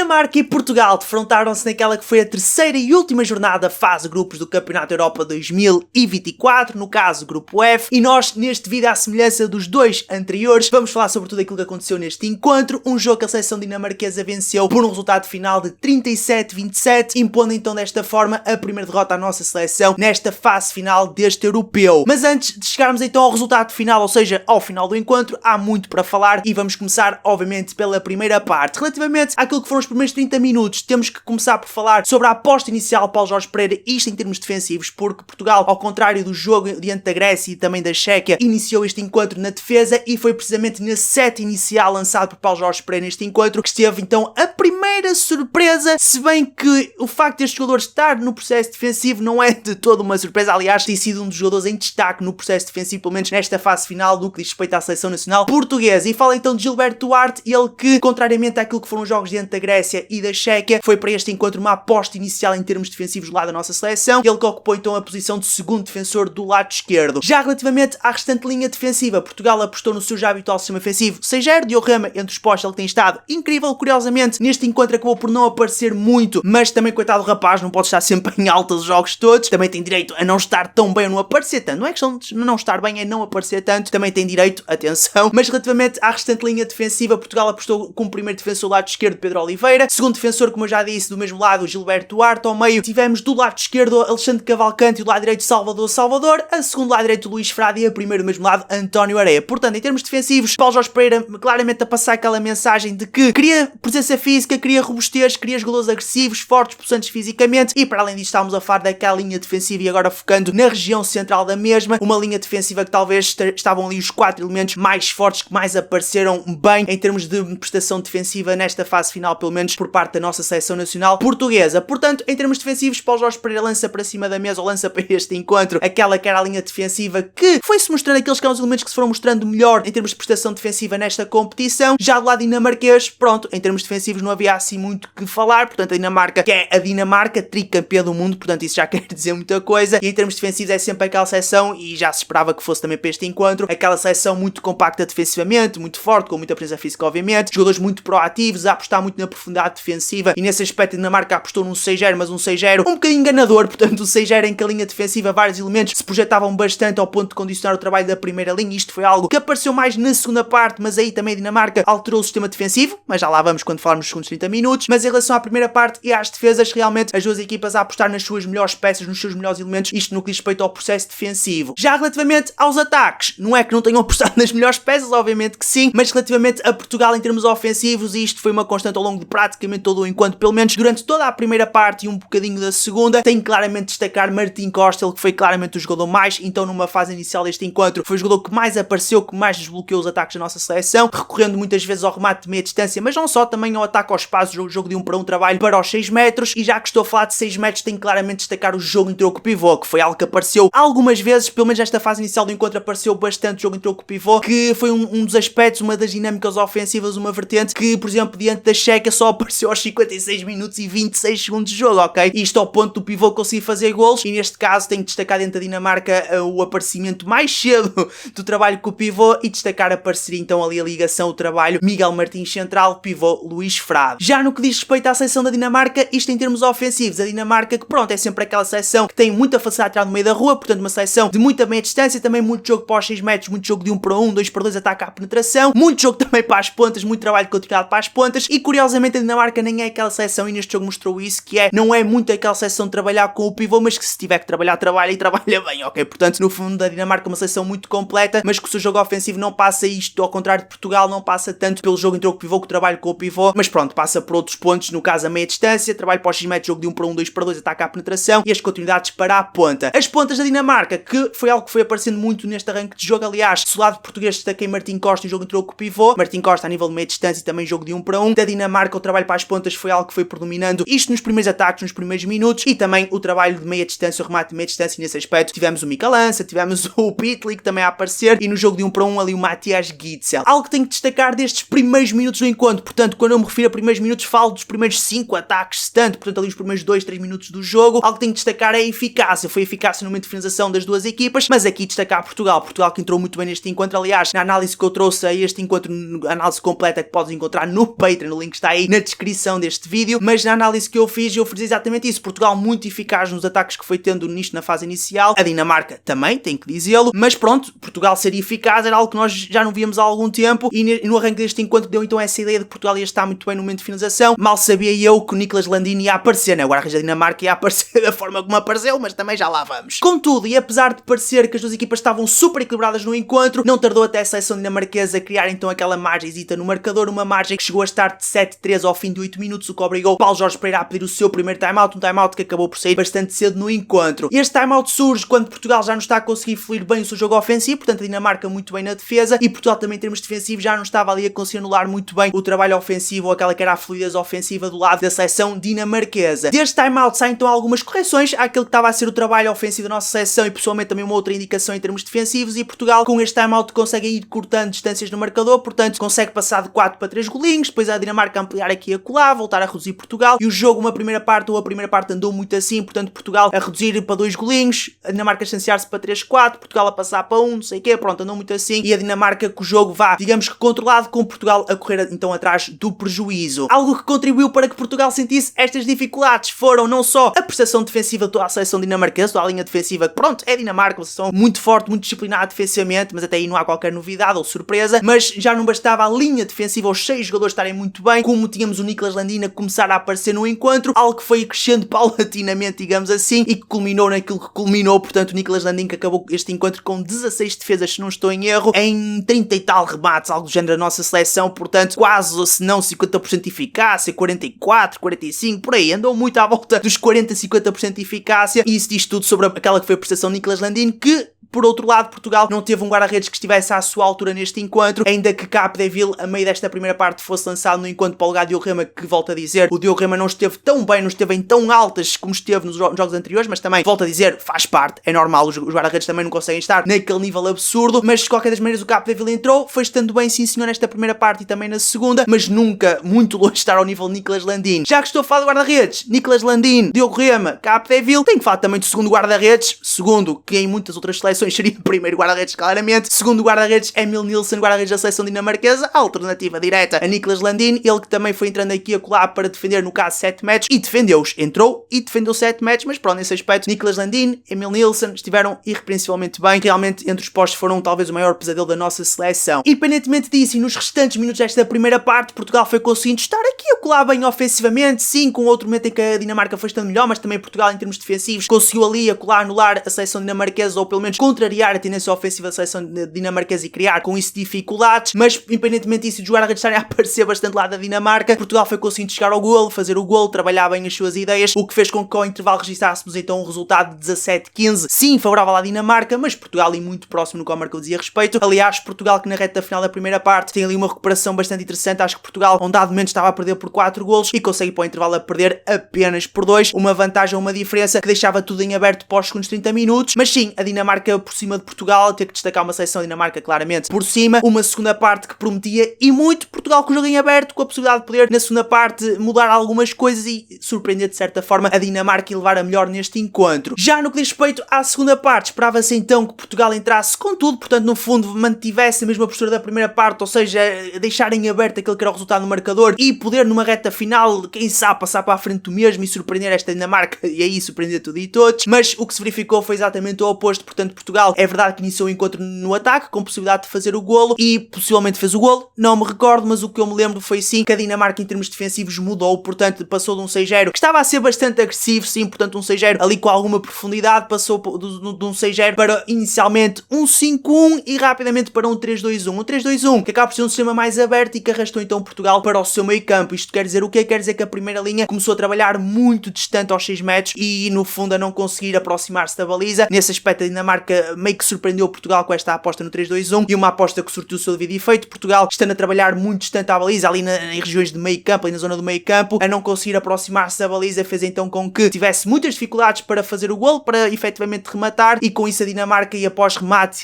Dinamarca e Portugal defrontaram-se naquela que foi a terceira e última jornada da fase de grupos do Campeonato Europa 2024, no caso Grupo F, e nós, neste vídeo à semelhança dos dois anteriores, vamos falar sobre tudo aquilo que aconteceu neste encontro, um jogo que a seleção dinamarquesa venceu por um resultado final de 37-27, impondo então desta forma a primeira derrota à nossa seleção nesta fase final deste europeu. Mas antes de chegarmos então ao resultado final, ou seja, ao final do encontro, há muito para falar e vamos começar obviamente pela primeira parte. Relativamente àquilo que foram os primeiros 30 minutos, temos que começar por falar sobre a aposta inicial de Paulo Jorge Pereira, isto em termos defensivos, porque Portugal, ao contrário do jogo diante da Grécia e também da Chequia, iniciou este encontro na defesa e foi precisamente nesse set inicial lançado por Paulo Jorge Pereira neste encontro que esteve então a primeira surpresa, se bem que o facto deste jogador estar no processo defensivo não é de toda uma surpresa, aliás tem sido um dos jogadores em destaque no processo defensivo, pelo menos nesta fase final do que diz respeito à seleção nacional portuguesa. E fala então de Gilberto Duarte, ele que, contrariamente àquilo que foram os jogos diante da Grécia e da Chequia, foi para este encontro uma aposta inicial em termos defensivos do lado da nossa seleção, ele que ocupou então a posição de segundo defensor do lado esquerdo. Já relativamente à restante linha defensiva, Portugal apostou no seu já habitual sistema defensivo 6-0, Diogo Rama entre os postos, ele tem estado incrível, curiosamente neste encontro acabou por não aparecer muito, mas também coitado do rapaz, não pode estar sempre em alta os jogos todos, também tem direito a não estar tão bem ou não aparecer tanto, não é questão de não estar bem, é não aparecer tanto, também tem direito, atenção, mas relativamente à restante linha defensiva, Portugal apostou como primeiro defensor do lado esquerdo Pedro Oliveira, segundo defensor, como eu já disse, do mesmo lado Gilberto Duarte, ao meio tivemos do lado esquerdo Alexandre Cavalcante e do lado direito Salvador, a segundo lado direito Luís Frade e a primeiro do mesmo lado António Areia. Portanto, em termos defensivos, Paulo Jorge Pereira claramente a passar aquela mensagem de que queria presença física, queria robustez, queria jogadores agressivos, fortes, possantes fisicamente e para além disto estávamos a falar daquela linha defensiva e agora focando na região central da mesma, uma linha defensiva que talvez estavam ali os 4 elementos mais fortes que mais apareceram bem em termos de prestação defensiva nesta fase final, pelo menos por parte da nossa seleção nacional portuguesa. Portanto, em termos defensivos, Paulo Jorge Pereira lança para cima da mesa ou lança para este encontro aquela que era a linha defensiva que foi-se mostrando aqueles que eram os elementos que se foram mostrando melhor em termos de prestação defensiva nesta competição. Já do lado dinamarquês, pronto, em termos defensivos não havia assim muito que falar, portanto a Dinamarca, que é a Dinamarca, tricampeã do mundo, portanto isso já quer dizer muita coisa, e em termos defensivos é sempre aquela seleção, e já se esperava que fosse também para este encontro, aquela seleção muito compacta defensivamente, muito forte, com muita presença física obviamente, jogadores muito proativos, a apostar muito na profundidade defensiva, e nesse aspecto a Dinamarca apostou num 6-0, mas um 6-0 um bocadinho enganador, portanto um 6-0 em que a linha defensiva, vários elementos se projetavam bastante ao ponto de condicionar o trabalho da primeira linha, isto foi algo que apareceu mais na segunda parte, mas aí também a Dinamarca alterou o sistema defensivo, mas já lá vamos quando falarmos dos segundos 30 minutos, mas em relação à primeira parte e às defesas, realmente as duas equipas a apostar nas suas melhores peças, nos seus melhores elementos, isto no que diz respeito ao processo defensivo. Já relativamente aos ataques, não é que não tenham apostado nas melhores peças, obviamente que sim, mas relativamente a Portugal em termos ofensivos, isto foi uma constante ao longo de praticamente todo o encontro, pelo menos durante toda a primeira parte e um bocadinho da segunda, tem claramente de destacar Martim Costa, ele que foi claramente o jogador mais, então numa fase inicial deste encontro, foi o jogador que mais apareceu, que mais desbloqueou os ataques da nossa seleção, recorrendo muitas vezes ao remate de meia distância, mas não só, também ao ataque ao espaço, o jogo de 1 para 1 trabalho para os 6 metros, e já que estou a falar de 6 metros, tem claramente de destacar o jogo em troco pivô, que foi algo que apareceu algumas vezes, pelo menos nesta fase inicial do encontro apareceu bastante o jogo em troco pivô, que foi um dos aspectos, uma das dinâmicas ofensivas, uma vertente que, por exemplo, diante da Chequia só apareceu aos 56 minutos e 26 segundos de jogo, ok? Isto ao ponto do pivô conseguir fazer golos, e neste caso tenho que destacar dentro da Dinamarca o aparecimento mais cedo do trabalho com o pivô e destacar a parceria então ali a ligação, o trabalho Miguel Martins central, pivô Luís Frade. Já no que diz respeito à seleção da Dinamarca, isto em termos ofensivos, a Dinamarca que pronto, é sempre aquela seleção que tem muita facilidade de tirar no meio da rua, portanto uma seleção de muita meia distância, também muito jogo para os 6 metros, muito jogo de 1 para 1, 2 para 2, ataque à penetração, muito jogo também para as pontas, muito trabalho de continuidade para as pontas, e curiosamente a Dinamarca nem é aquela seleção, e neste jogo mostrou isso, que não é muito aquela seleção de trabalhar com o pivô, mas que se tiver que trabalhar, trabalha e trabalha bem, ok? Portanto, no fundo, a Dinamarca é uma seleção muito completa, mas que o seu jogo ofensivo não passa isto, ao contrário de Portugal, não passa tanto pelo jogo em troco pivô, que o trabalho com o pivô, mas pronto, passa por outros pontos, no caso a meia distância, trabalho para os 6 metros, jogo de 1 para 1, 2 para 2, ataque à penetração e as continuidades para a ponta. As pontas da Dinamarca, que foi algo que foi aparecendo muito neste arranque de jogo, aliás, do lado português destaquei Martim Costa em jogo em troco pivô, Martim Costa a nível de meia distância e também jogo de 1 para 1, da Dinamarca o trabalho para as pontas foi algo que foi predominando, isto nos primeiros ataques, nos primeiros minutos, e também o trabalho de meia distância, o remate de meia distância, e nesse aspecto tivemos o Mika Lança, tivemos o Pitlick também a aparecer, e no jogo de 1 para 1 ali o Matthias Gitzel. Algo que tenho que destacar destes primeiros minutos do encontro, portanto, quando eu me refiro a primeiros minutos, falo dos primeiros 5 ataques, se tanto, portanto ali os primeiros 2, 3 minutos do jogo, algo que tenho que destacar é a eficácia, foi a eficácia no momento de finalização das duas equipas, mas aqui destacar Portugal que entrou muito bem neste encontro, aliás, na análise que eu trouxe a este encontro, análise completa que podes encontrar no Patreon, o link está aí na descrição deste vídeo, mas na análise que eu fiz exatamente isso. Portugal muito eficaz nos ataques que foi tendo nisto na fase inicial, a Dinamarca também, tenho que dizê-lo, mas pronto, Portugal ser eficaz era algo que nós já não víamos há algum tempo e no arranque deste encontro deu então essa ideia de que Portugal ia estar muito bem no momento de finalização. Mal sabia eu que o Niklas Landin ia aparecer, né? O guarda-redes da Dinamarca ia aparecer da forma como apareceu, mas também já lá vamos. Contudo, e apesar de parecer que as duas equipas estavam super equilibradas no encontro, não tardou até a seleção dinamarquesa a criar então aquela margenzita no marcador, uma margem que chegou a estar de 7-3 ao fim de 8 minutos, o que obrigou Paulo Jorge Pereira a pedir o seu primeiro time-out, um time-out que acabou por sair bastante cedo no encontro. Este time-out surge quando Portugal já não está a conseguir fluir bem o seu jogo ofensivo, portanto a Dinamarca muito bem na defesa, e Portugal também em termos defensivos já não estava ali a conseguir anular muito bem o trabalho ofensivo ou aquela que era a fluidez ofensiva do lado da seleção dinamarquesa. Deste time-out saem então algumas correções àquilo que estava a ser o trabalho ofensivo da nossa seleção e pessoalmente também uma outra indicação em termos defensivos, e Portugal com este time-out consegue ir cortando distâncias no marcador, portanto consegue passar de 4 para 3 golinhos, depois a Dinamarca ampliar aqui e acolá, voltar a reduzir Portugal, e o jogo a primeira parte andou muito assim, portanto Portugal a reduzir para 2 golinhos, a Dinamarca a distanciar-se para 3-4, Portugal a passar para 1, não sei o quê, pronto, andou muito assim, e a Dinamarca com o jogo vá, digamos que controlado, com Portugal a correr então atrás do prejuízo. Algo que contribuiu para que Portugal sentisse estas dificuldades foram não só a prestação defensiva de toda a seleção dinamarquesa, toda a linha defensiva, que pronto, é Dinamarca, vocês são muito forte, muito disciplinada defensivamente, mas até aí não há qualquer novidade ou surpresa, mas já não bastava a linha defensiva, os 6 jogadores estarem muito bem, como tínhamos o Niklas Landin a começar a aparecer no encontro, algo que foi crescendo paulatinamente, digamos assim, e que culminou naquilo que culminou, portanto o Niklas Landin que acabou este encontro com 16 defesas, se não estou em erro, em 30 e tal remates, algo do género da nossa seleção, portanto quase, se não 50% de eficácia, 44, 45, por aí, andou muito à volta dos 40, 50% de eficácia, e isso diz tudo sobre aquela que foi a prestação de Niklas Landin, que por outro lado, Portugal não teve um guarda-redes que estivesse à sua altura neste encontro, ainda que Capdeville, a meio desta primeira parte, fosse lançado no encontro para o lugar de Diogo Rema, que, volto a dizer, o Diogo Rema não esteve tão bem, não esteve em tão altas como esteve nos jogos anteriores, mas também, volto a dizer, faz parte, é normal, os guarda-redes também não conseguem estar naquele nível absurdo, mas de qualquer das maneiras o Capdeville entrou, foi estando bem, sim senhor, nesta primeira parte e também na segunda, mas nunca muito longe de estar ao nível de Niklas Landin. Já que estou a falar de guarda-redes, Niklas Landin, Diogo Rema, Capdeville, tenho que falar também do segundo guarda-redes, segundo, que em muitas outras seleções seria o primeiro guarda-redes claramente, segundo guarda-redes Emil Nielsen, guarda-redes da seleção dinamarquesa, a alternativa direta a Niklas Landin, ele que também foi entrando aqui a colar para defender no caso 7 matches, e defendeu-os, entrou e defendeu 7 matches, mas pronto, nesse aspecto Niklas Landin, Emil Nielsen estiveram irrepreensivelmente bem, realmente entre os postos foram talvez o maior pesadelo da nossa seleção. Independentemente disso, e nos restantes minutos desta primeira parte, Portugal foi conseguindo estar aqui a colar bem ofensivamente, sim, com outro momento em que a Dinamarca foi estando melhor, mas também Portugal em termos defensivos conseguiu ali a colar, anular a seleção dinamarquesa, ou pelo menos contrariar a tendência ofensiva da seleção dinamarquesa e criar com isso dificuldades, mas independentemente disso, de guarda-redes estarem a aparecer bastante lá da Dinamarca, Portugal foi conseguindo chegar ao golo, fazer o golo, trabalhar bem as suas ideias, o que fez com que ao intervalo registrássemos então um resultado de 17-15, sim, favorável à Dinamarca, mas Portugal ali muito próximo no qual marcou dizia respeito. Aliás, Portugal que na reta final da primeira parte tem ali uma recuperação bastante interessante, acho que Portugal a um dado momento estava a perder por 4 golos e consegue para o intervalo a perder apenas por 2, uma vantagem, uma diferença que deixava tudo em aberto pós segundos 30 minutos, mas sim, a Dinamarca por cima de Portugal, ter que destacar uma seleção Dinamarca claramente por cima, uma segunda parte que prometia e muito, Portugal com o jogo em aberto, com a possibilidade de poder na segunda parte mudar algumas coisas e surpreender de certa forma a Dinamarca e levar a melhor neste encontro. Já no que diz respeito à segunda parte, esperava-se então que Portugal entrasse com tudo, portanto no fundo mantivesse a mesma postura da primeira parte, ou seja, deixar em aberto aquele que era o resultado no marcador e poder numa reta final, quem sabe, passar para a frente do mesmo e surpreender esta Dinamarca e aí surpreender tudo e todos, mas o que se verificou foi exatamente o oposto, portanto Portugal é verdade que iniciou o encontro no ataque, com possibilidade de fazer o golo e possivelmente fez o golo, não me recordo, mas o que eu me lembro foi sim que a Dinamarca em termos defensivos mudou, portanto passou de um 6-0 que estava a ser bastante agressivo, sim, portanto um 6-0 ali com alguma profundidade, passou de um 6-0 para inicialmente um 5-1 e rapidamente para um 3-2-1, um 3-2-1 que acaba por ser um sistema mais aberto e que arrastou então Portugal para o seu meio campo. Isto quer dizer o quê? Quer dizer que a primeira linha começou a trabalhar muito distante aos 6 metros e no fundo a não conseguir aproximar-se da baliza. Nesse aspecto a Dinamarca meio que surpreendeu Portugal com esta aposta no 3-2-1 e uma aposta que surtiu o seu devido efeito. Portugal estando a trabalhar muito distante à baliza, ali em regiões de meio campo, ali na zona do meio campo, a não conseguir aproximar-se da baliza fez então com que tivesse muitas dificuldades para fazer o golo, para efetivamente rematar, e com isso a Dinamarca ia após remates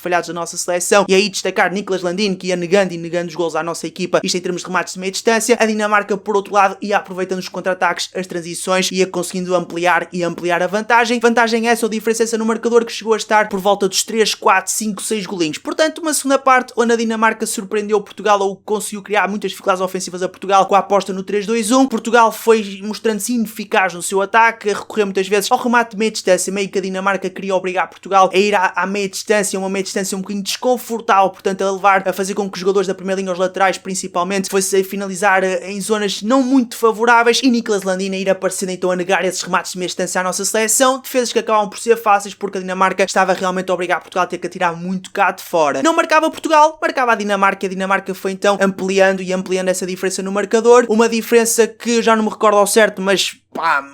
falhados da nossa seleção, e aí destacar Niklas Landin que ia negando os golos à nossa equipa, isto em termos de remates de meia distância, Suécia. A Dinamarca, por outro lado, ia aproveitando os contra-ataques, as transições, ia conseguindo ampliar a vantagem. Vantagem essa ou diferença no marcador que chegou a estar por volta dos 3, 4, 5, 6 golinhos. Portanto, uma segunda parte onde a Dinamarca surpreendeu Portugal ou conseguiu criar muitas dificuldades ofensivas a Portugal com a aposta no 3-2-1. Portugal foi mostrando-se ineficaz no seu ataque, a recorrer muitas vezes ao remate de meia distância, meio que a Dinamarca queria obrigar Portugal a ir à meia distância, uma meia distância um bocadinho desconfortável, portanto a fazer com que os jogadores da primeira linha, os laterais principalmente, fossem a finalizar em zonas não muito favoráveis, e Niklas Landin a ir aparecendo então a negar esses remates de meia distância à nossa seleção. Defesas que acabam por ser fáceis porque a Dinamarca estava realmente a obrigar Portugal a ter que atirar muito cá de fora. Não marcava Portugal, marcava a Dinamarca, e a Dinamarca foi então ampliando essa diferença no marcador, uma diferença que já não me recordo ao certo, mas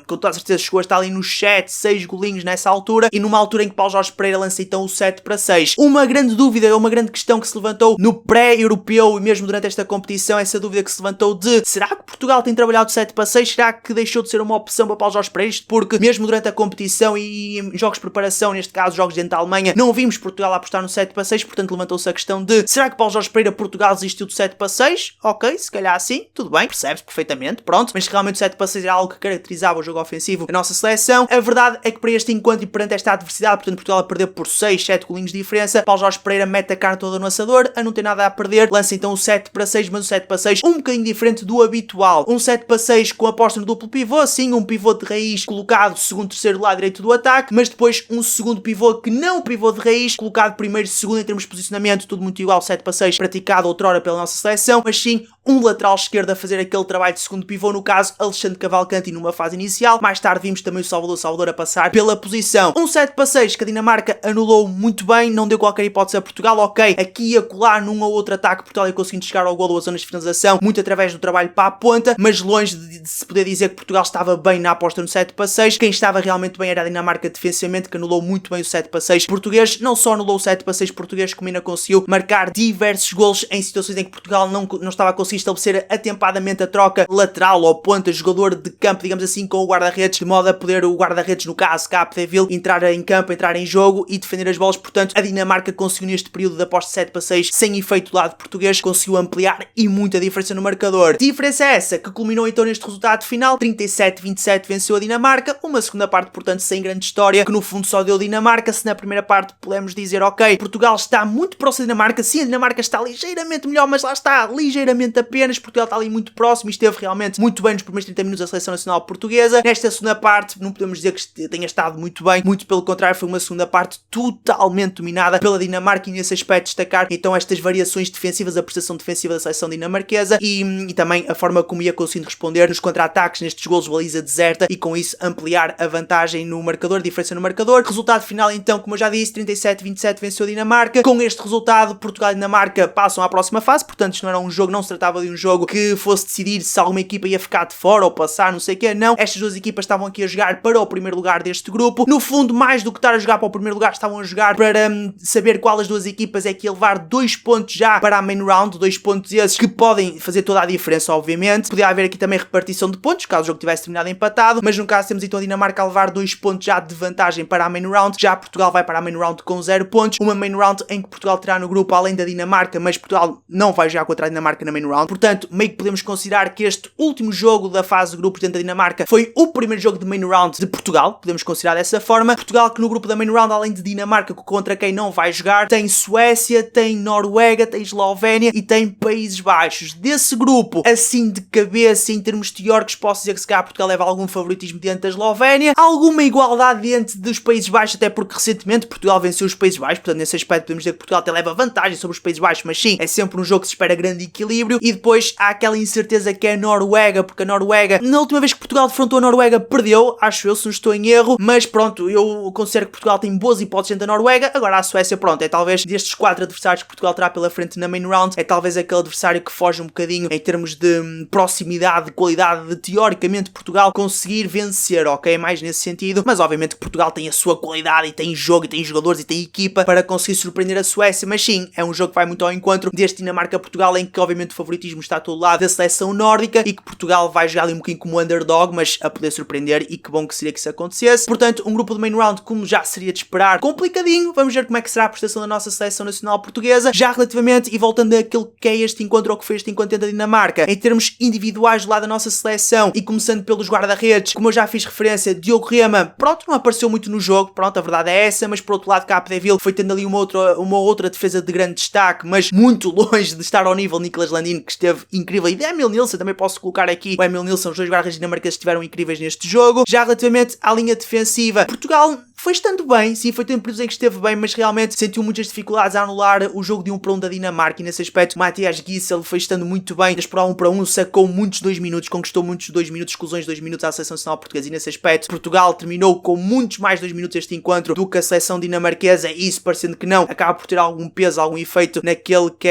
com toda a certeza chegou a estar ali nos 7, 6 golinhos nessa altura, e numa altura em que Paulo Jorge Pereira lança então o 7-6. Uma grande dúvida, uma grande questão que se levantou no pré-europeu e mesmo durante esta competição, essa dúvida que se levantou de: será que Portugal tem trabalhado 7-6? Será que deixou de ser uma opção para Paulo Jorge Pereira? Isto porque mesmo durante a competição e em jogos de preparação, neste caso jogos dentro da Alemanha, não vimos Portugal a apostar no 7-6, portanto levantou-se a questão de: será que Paulo Jorge Pereira, Portugal, desistiu do 7-6? Ok, se calhar assim, tudo bem, percebe-se perfeitamente, pronto, mas realmente o 7-6 era algo que caracterizava o jogo ofensivo da nossa seleção. A verdade é que para este encontro e perante esta adversidade, portanto Portugal a perder por 6, 7 golinhos de diferença, Paulo Jorge Pereira mete a carne toda no assador, a não ter nada a perder, lança então o 7-6, mas o 7-6 um bocadinho diferente do habitual. Um 7-6 com aposta no duplo pivô, sim, um pivô de raiz colocado segundo, terceiro lado direito do ataque, mas depois um segundo pivô que não o pivô de raiz, colocado primeiro e segundo em termos de posicionamento, tudo muito igual, 7-6 praticado outrora pela nossa seleção, mas sim um lateral esquerdo a fazer aquele trabalho de segundo pivô, no caso Alexandre Cavalcanti numa fase inicial. Mais tarde vimos também o Salvador a passar pela posição. Um 7-6 que a Dinamarca anulou muito bem, não deu qualquer hipótese a Portugal, ok, aqui a colar num ou outro ataque, Portugal ia conseguindo chegar ao golo ou às zonas de finalização, muito através do trabalho para a ponta, mas longe de se poder dizer que Portugal estava bem na aposta no 7-6, quem estava realmente bem era a Dinamarca defensivamente, que anulou muito bem o 7-6 português, não só anulou o 7-6 português, como ainda conseguiu marcar diversos golos em situações em que Portugal não estava a conseguir estabelecer atempadamente a troca lateral ou ponta, jogador de campo, digamos assim, com o guarda-redes, de modo a poder o guarda-redes, no caso Capdeville, entrar em campo, entrar em jogo e defender as bolas. Portanto, a Dinamarca conseguiu neste período de aposta 7-6, sem efeito do lado português, conseguiu ampliar e muita diferença no marcador. Diferença essa que culminou então neste resultado final, 37-27 venceu a Dinamarca, uma segunda parte, portanto, sem grande história, que no fundo só deu Dinamarca. Se na primeira parte podemos dizer, ok, Portugal está muito próximo da Dinamarca, sim, a Dinamarca está ligeiramente melhor, mas lá está, ligeiramente apenas, Portugal está ali muito próximo e esteve realmente muito bem nos primeiros 30 minutos da seleção nacional portuguesa. Nesta segunda parte, não podemos dizer que tenha estado muito bem, muito pelo contrário, foi uma segunda parte totalmente dominada pela Dinamarca, e nesse aspecto destacar então estas variações defensivas, a prestação defensiva da seleção dinamarquesa e também a forma como ia conseguindo responder nos contra-ataques, nestes golos de baliza deserta, e com isso ampliar a vantagem no marcador, diferença no marcador. Resultado final então, como eu já disse, 37-27 venceu a Dinamarca. Com este resultado, Portugal e Dinamarca passam à próxima fase, portanto isto não era um jogo, não se tratava de um jogo que fosse decidir se alguma equipa ia ficar de fora ou passar, não sei o que, não. Estas duas equipas estavam aqui a jogar para o primeiro lugar deste grupo. No fundo, mais do que estar a jogar para o primeiro lugar, estavam a jogar para saber qual das duas equipas é que ia levar 2 pontos já para a main round, 2 pontos esses que podem fazer toda a diferença, obviamente. Podia haver aqui também repartição de pontos, caso o jogo tivesse terminado empatado, mas no caso temos então a Dinamarca a levar 2 pontos já de vantagem para a main round, já Portugal vai para a main round com 0 pontos, uma main round em que Portugal terá no grupo além da Dinamarca, mas Portugal não vai jogar contra a Dinamarca na main round, portanto meio que podemos considerar que este último jogo da fase de grupos dentro da Dinamarca foi o primeiro jogo de main round de Portugal, podemos considerar dessa forma. Portugal que no grupo da main round, além de Dinamarca, contra quem não vai jogar, tem Suécia, tem Noruega, tem Eslovénia e tem Países Baixos. Desse grupo, assim de cabeça, em termos teóricos, posso dizer que se calhar Portugal leva algum favoritismo diante da Eslovénia, alguma igualdade diante dos Países Baixos, até porque recentemente Portugal venceu os Países Baixos, portanto nesse aspecto podemos dizer que Portugal até leva vantagem sobre os Países Baixos, mas sim, é sempre um jogo que se espera grande equilíbrio. E depois há aquela incerteza que é a Noruega, porque a Noruega, na última vez que Portugal defrontou a Noruega, perdeu, acho eu, se não estou em erro, mas pronto, eu considero que Portugal tem boas hipóteses dentro da Noruega. Agora a Suécia, pronto, é talvez destes 4 adversários que Portugal terá pela frente na main round, é talvez aquele adversário que foge um bocadinho em termos de proximidade, de qualidade, de teoricamente Portugal conseguir vencer, ok? Mais nesse sentido, mas obviamente que Portugal tem a sua qualidade e tem jogo e tem jogadores e tem equipa para conseguir surpreender a Suécia, mas sim, é um jogo que vai muito ao encontro deste Dinamarca-Portugal, em que obviamente o favoritismo está a todo lado da seleção nórdica e que Portugal vai jogar ali um bocadinho como underdog, jogo, mas a poder surpreender, e que bom que seria que isso acontecesse. Portanto, um grupo de main round, como já seria de esperar, complicadinho. Vamos ver como é que será a prestação da nossa seleção nacional portuguesa. Já relativamente, e voltando àquilo que é este encontro, ou que foi este encontro da Dinamarca, em termos individuais do lado da nossa seleção, e começando pelos guarda-redes, como eu já fiz referência, Diogo Rema, pronto, não apareceu muito no jogo, pronto, a verdade é essa, mas por outro lado, Capdeville foi tendo ali uma outra defesa de grande destaque, mas muito longe de estar ao nível Niklas Landin, que esteve incrível, e de Emil Nilsson, também posso colocar aqui o Emil Nilsson, os dois guarda-redes dinamarqueses estiveram incríveis neste jogo. Já relativamente à linha defensiva, Portugal foi estando bem, sim, foi tendo períodos em que esteve bem, mas realmente sentiu muitas dificuldades a anular o jogo de 1-1 da Dinamarca, e nesse aspecto Matthias Giesel foi estando muito bem, das por 1-1, sacou muitos 2 minutos, conquistou muitos 2 minutos, exclusões de 2 minutos à seleção nacional portuguesa, e nesse aspecto Portugal terminou com muitos mais 2 minutos este encontro do que a seleção dinamarquesa, e isso, parecendo que não, acaba por ter algum peso, algum efeito naquele que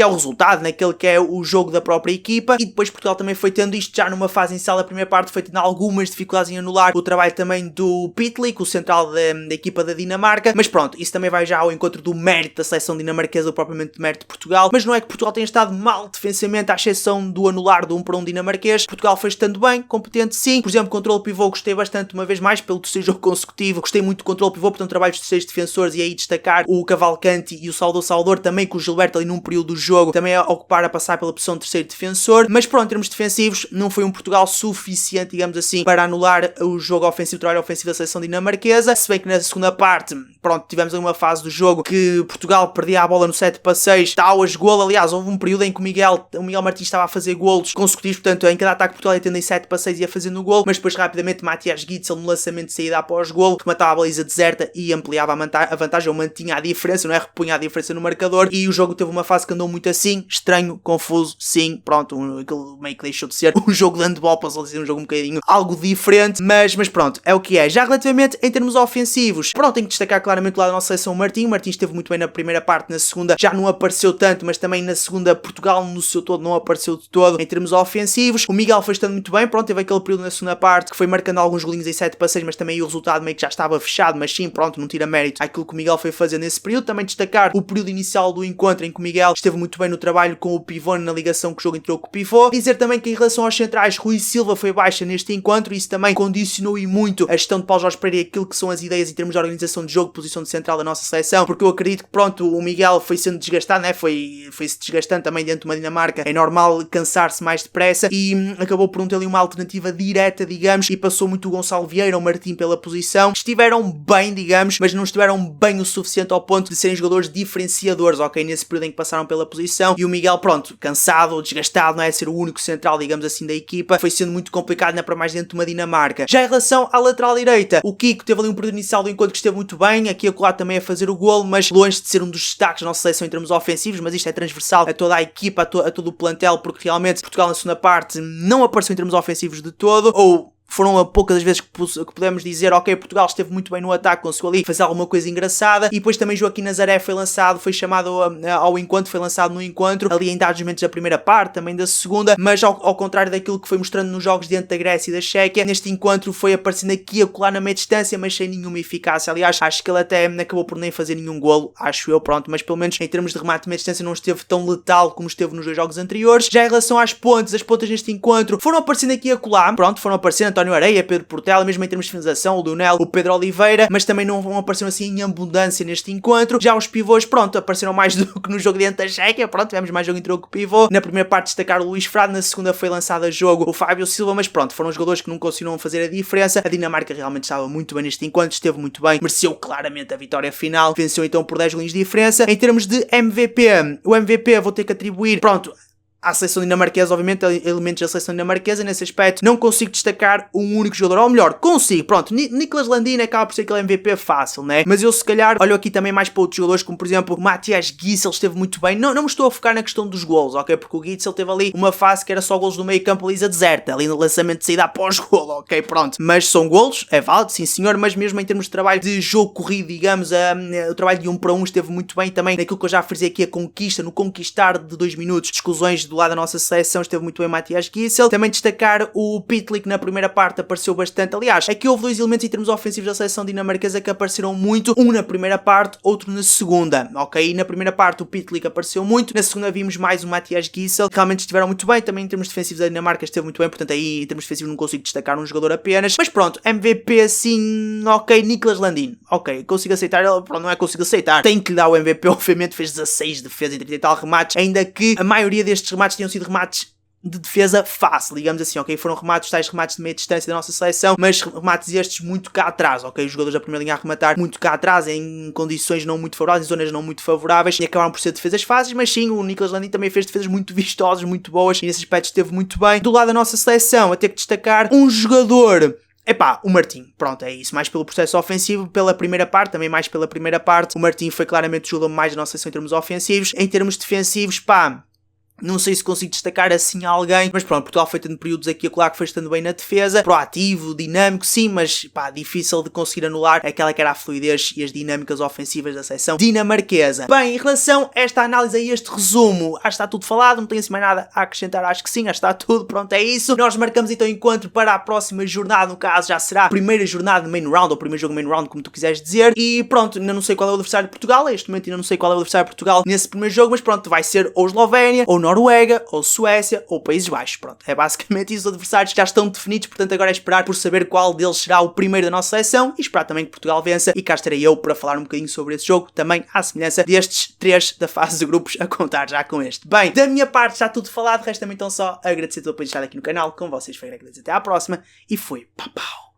é o resultado, naquele que é o jogo da própria equipa. E depois Portugal também foi tendo isto já numa fase inicial da primeira parte, foi tendo algumas dificuldades em anular o trabalho também do Pitlick, o central da equipa da Dinamarca, mas pronto, isso também vai já ao encontro do mérito da seleção dinamarquesa, propriamente do mérito de Portugal, mas não é que Portugal tenha estado mal defensivamente, à exceção do anular do 1-1 dinamarquês. Portugal foi estando bem, competente sim, por exemplo, controle pivô, gostei bastante uma vez mais, pelo terceiro jogo consecutivo, gostei muito do controle pivô, portanto trabalho dos terceiros defensores, e aí destacar o Cavalcanti e o Salvador também, com o Gilberto ali num período do jogo, também a ocupar, a passar pela posição de terceiro defensor, mas pronto, em termos defensivos, não foi um Portugal suficiente, digamos assim, para anular o jogo ofensivo, o trabalho ofensivo da seleção dinamarquesa, se bem que na segunda parte, pronto, tivemos ali uma fase do jogo que Portugal perdia a bola no 7-6, Tauas, golo, aliás, houve um período em que o Miguel Martins estava a fazer golos consecutivos, portanto, em cada ataque Portugal ia tendo em 7-6 e ia fazendo o golo, mas depois rapidamente Matthias Giesel no lançamento de saída após golo, rematava a baliza deserta e ampliava a vantagem, ou mantinha a diferença, não é? Repunha a diferença no marcador, e o jogo teve uma fase que andou muito assim, estranho, confuso, sim, pronto, aquele meio que deixou de ser um jogo de handball, para só dizer um jogo um bocadinho algo diferente, mas pronto, é o que é. Já relativamente em termos ofensivos, pronto, tenho que destacar claramente lá da nossa seleção o Martim esteve muito bem na primeira parte, na segunda já não apareceu tanto, mas também na segunda Portugal no seu todo não apareceu de todo em termos ofensivos. O Miguel foi estando muito bem, pronto, teve aquele período na segunda parte que foi marcando alguns golinhos em 7-6, mas também o resultado meio que já estava fechado, mas sim, pronto, não tira mérito àquilo que o Miguel foi fazer nesse período. Também destacar o período inicial do encontro em que o Miguel esteve muito bem no trabalho com o pivô, na ligação que o jogo entrou com o pivô. Dizer também que em relação aos centrais, Rui Silva foi baixa neste encontro, e isso também condicionou e muito a gestão de Paulo Jorge Pereira e aquilo que são as ideias em termos de organização de jogo, posição de central da nossa seleção, porque eu acredito que pronto, o Miguel foi sendo desgastado, né? Foi-se desgastando também dentro de uma Dinamarca, é normal cansar-se mais depressa, e acabou por não ter ali uma alternativa direta, digamos, e passou muito o Gonçalo Vieira, o Martim pela posição. Estiveram bem, digamos, mas não estiveram bem o suficiente ao ponto de serem jogadores diferenciadores, ok, nesse período em que passaram pela posição, e o Miguel, pronto, cansado, desgastado, não é? Ser o único central, digamos assim, da equipa, foi sendo muito complicado, ainda para mais dentro de uma Dinamarca. Já em relação à lateral direita, o Kiko teve ali um período inicial do encontro que esteve muito bem, aqui e acolá também a fazer o golo, mas longe de ser um dos destaques da nossa seleção em termos ofensivos, mas isto é transversal a toda a equipa, a todo o plantel, porque realmente Portugal na segunda parte não apareceu em termos ofensivos de todo, ou foram a poucas das vezes que podemos dizer, ok, Portugal esteve muito bem no ataque, conseguiu ali fazer alguma coisa engraçada, e depois também Joaquim Nazaré foi lançado, foi chamado ao encontro, foi lançado no encontro, ali em dados momentos da primeira parte, também da segunda, mas ao contrário daquilo que foi mostrando nos jogos diante da Grécia e da Chequia, neste encontro foi aparecendo aqui a colar na meia distância, mas sem nenhuma eficácia. Aliás, acho que ele até acabou por nem fazer nenhum golo, acho eu, pronto, mas pelo menos em termos de remate de meia distância não esteve tão letal como esteve nos dois jogos anteriores. Já em relação às pontas, as pontas neste encontro foram aparecendo aqui a colar, pronto, foram aparecendo António Areia, Pedro Portela, mesmo em termos de finalização, o Leonel, o Pedro Oliveira, mas também não apareceram assim em abundância neste encontro. Já os pivôs, pronto, apareceram mais do que no jogo diante da Chequia, pronto, tivemos mais jogo em troco pivô. Na primeira parte destacar o Luís Frade, na segunda foi lançado a jogo o Fábio Silva, mas pronto, foram os jogadores que não conseguiram fazer a diferença. A Dinamarca realmente estava muito bem neste encontro, esteve muito bem, mereceu claramente a vitória final, venceu então por 10 gols de diferença. Em termos de MVP, o MVP vou ter que atribuir, pronto, à seleção dinamarquesa, obviamente, elementos da seleção dinamarquesa. Nesse aspecto, não consigo destacar um único jogador, ou melhor, consigo, pronto, Niklas Landin acaba por ser aquele MVP fácil, né? Mas eu, se calhar, olho aqui também mais para outros jogadores, como por exemplo, o Matthias Giesel esteve muito bem. Não me estou a focar na questão dos golos, ok? Porque o Giesel teve ali uma fase que era só golos do meio campo, baliza deserta, ali no lançamento de saída após golo, ok? Pronto. Mas são golos, é válido, sim senhor, mas mesmo em termos de trabalho de jogo corrido, digamos, o trabalho de 1 para 1 esteve muito bem também naquilo que eu já frisei aqui, a conquista, no conquistar de 2 minutos, exclusões do lado da nossa seleção esteve muito bem Matthias Giesel. Também destacar o Pitlick na primeira parte, apareceu bastante. Aliás, aqui houve dois elementos em termos ofensivos da seleção dinamarquesa que apareceram muito, um na primeira parte, outro na segunda, ok? E na primeira parte o Pitlick apareceu muito, na segunda vimos mais o Matthias Giesel, que realmente estiveram muito bem. Também em termos defensivos a Dinamarca esteve muito bem, portanto aí em termos defensivos não consigo destacar um jogador apenas, mas pronto, MVP assim, ok, Niklas Landin, ok, consigo aceitar, pronto, não é consigo aceitar, tem que lhe dar o MVP, obviamente fez 16 defesas e 30 e tal remates, ainda que a maioria destes remates tinham sido remates de defesa fácil, digamos assim, ok? Foram remates, tais remates de meia distância da nossa seleção, mas remates estes muito cá atrás, ok? Os jogadores da primeira linha a rematar muito cá atrás, em condições não muito favoráveis, em zonas não muito favoráveis, e acabaram por ser defesas fáceis, mas sim, o Niklas Landin também fez defesas muito vistosas, muito boas, e nesse aspecto esteve muito bem. Do lado da nossa seleção, a ter que destacar um jogador... Epá, o Martim, pronto, é isso, mais pelo processo ofensivo, pela primeira parte, também mais pela primeira parte, o Martim foi claramente o jogador mais da nossa seleção em termos ofensivos. Em termos defensivos, pá... Não sei se consigo destacar assim alguém, mas pronto, Portugal foi tendo períodos aqui e acolá que foi estando bem na defesa, proativo, dinâmico, sim, mas pá, difícil de conseguir anular aquela que era a fluidez e as dinâmicas ofensivas da seleção dinamarquesa. Bem, em relação a esta análise, a este resumo, acho que está tudo falado, não tenho assim mais nada a acrescentar, acho que sim, acho que está tudo, pronto, é isso. Nós marcamos então encontro para a próxima jornada, no caso já será a primeira jornada de main round, ou primeiro jogo main round, como tu quiseres dizer, e pronto, ainda não sei qual é o adversário de Portugal, neste momento ainda não sei qual é o adversário de Portugal nesse primeiro jogo, mas pronto, vai ser ou Eslovénia, ou Noruega, ou Suécia, ou Países Baixos. Pronto, é basicamente isso. Os adversários já estão definidos, portanto agora é esperar por saber qual deles será o primeiro da nossa seleção e esperar também que Portugal vença, e cá estarei eu para falar um bocadinho sobre esse jogo, também à semelhança destes 3 da fase de grupos, a contar já com este. Bem, da minha parte já tudo falado, resta-me então só agradecer pelo apoio deixado aqui no canal, com vocês foi agradecer, até à próxima, e fui, pau.